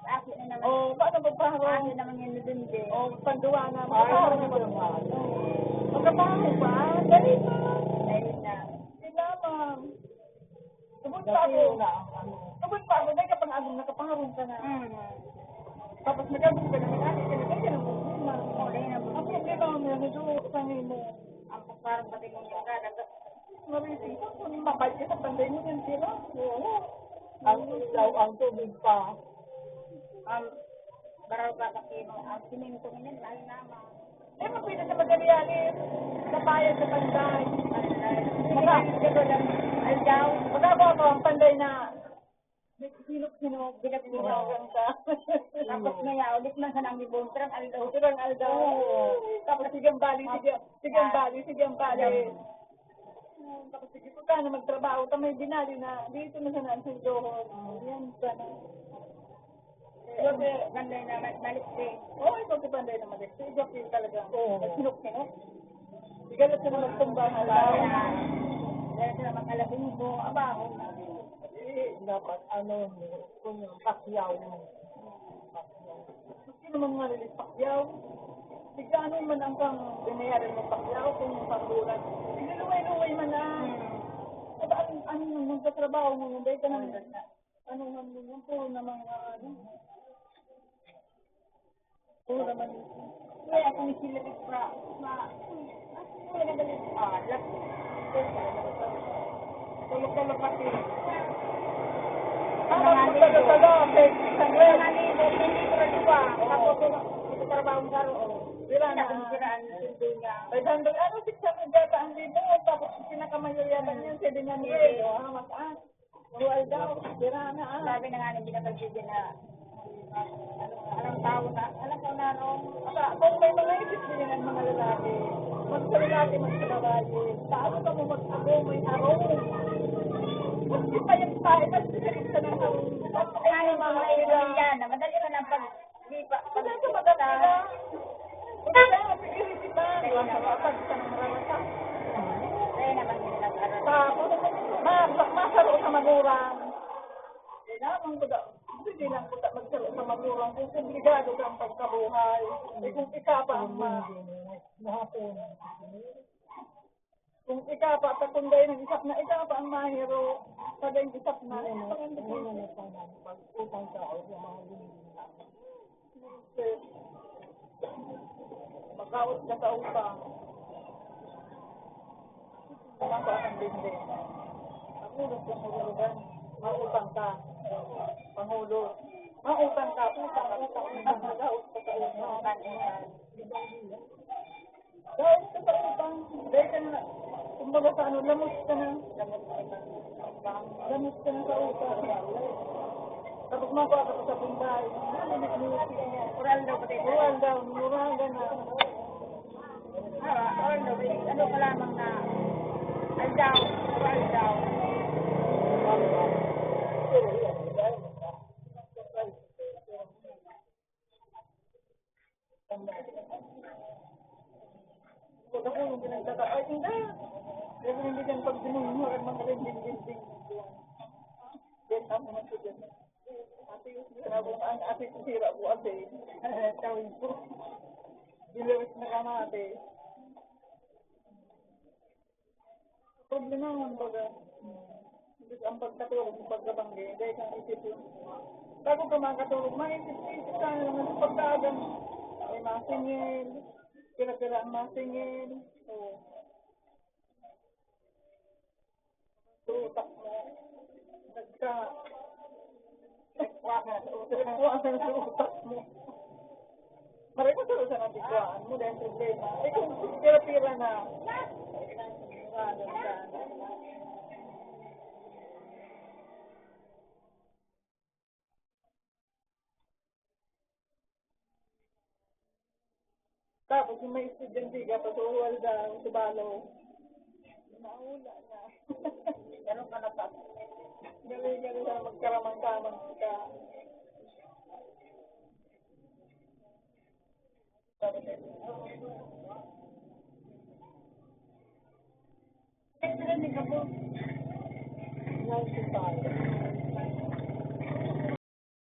Akin na naman. O, paano magpaharong? Akin naman yung nabindi. O, panduwa na. Magpaharong naman. Magpaharong ba? Dali na. Dahil na. Hindi naman. Tubod pa ako. Tubod pa ako. Dahil kapag agong nakapaharong ka na. Tapos nagagong ka na. Nag-anin ka na. Dahil ka na problema. Ang problema mo na. Medyo sangin mo. Ang parang pati mong yung kada. Marising ko. Kung mabalik ka sa panday mo yan sila. Oo. Ang ilaw, ang tubig pa. Baraw ka kakino. Ang siminto niyan, lalo naman. Eh, mapili sa Magallanes. Sa bayan sa panday. Magalit ka doon ang aldaw. Magagawa mo ang panday na sinok-sinok, binag-binagan ka. Tapos ngaya, ulit man sa nang ibon. Terang aldaw. Sirang aldaw. Tapos sigang bali. Tapos sige po ka na magtrabaho. May binali na dito na sa Nansindohon. Yan sana. Kasi ganda na balik din. Oo, ikaw si panday na malik. Si Joaquin talaga. Sinok-sinok. Sigalat na magtumbang aldaw. Dahil sila magkalabinggo, abaho na. Dapat kung yung pakyaw mo. Sino man nga rin pakyaw? Sigano man ang pang binayaran mo pakyaw kung yung pangbulan. Luway-luway man na. Ano yung magkatrabaho mo? Dahil ka naman. Ano naman puro naman puro naman. Kaya ako ni sila nagpra. Kaya nagalit. Lak. Tulog-tulog pati. Mga Tulog-tulog. mga libo, hindi ko raliwa. Tapos ito trabaho mo karo. Sira na. Siraan yung sundo niya. 500, 600 yata ang libo. Tapos pinakamayor yata niyan, 700. Mataas. Buwal daw. Sira na. Sabi na nga nang binabagsigyan na alam tao na Kung may mga isip din ang mga lalaki, magsalaki, magsalaki. Paano ka mo mag-abo, may araw? Kung di pa yung tayo, magsisalit ka ng araw. ano mga yan na madali ka ng pag-lipa. Kaya sa maganda, kaya nga, pigiliti ba? Pag sa mararata. Kaya naman nila Tapos, masaro sa magurang. Kailangan ko daw. Hindi lang ko magsaro sa magurang. Kung komplikado ka ang pagkabuhay. Kung ikapa ang kung ikapa at kunday ng isap na ikapa ang mahiro. Kada yung isap na. Pag-utang ka o sa mga magkaot ka sa utang. Kumapa ang dinding. Pangulog sa hulugan. Mautang ka. Pangulog. Mautang ka. Utang. Magaot ka sa utang. Gaot ka sa utang. Dahil ka na. Kumbaga sa lamos ka na. Lamos ka na sa utang. Tapos makuha ka pa sa punday. Oral daw pati. Oral daw. Murahan ka na. Oral daw. Ano ka lamang na aldaw. Oral daw. Pagkakulong pinagtata. Ay, hindi. Kasi hindi dyan pag sinunuran mga rin-din-din-din. Then, ako na siya dyan. Ate, sisira po ate. Tawin po. Dilawis na kama ate. Problema naman baga. Ang pagkatulog, ang pagkabanggi, dahil kang isip yun. Bago ka makatulog, maisip ka na naman sa pagkagan. May masingil. Kira-kira ang masingil. Tutak mo. Nagkuhaan sa utak mo. Maray ka sa nabigwaan mo dahil problema. Eh kung pira-pira na. Tapos yung may estudyante ka, pasuhuwal daw, subalo. Naula na. Ganun ka na pa. Galing-galing na magkaramang-kamang ka. Hindi ka po. 95.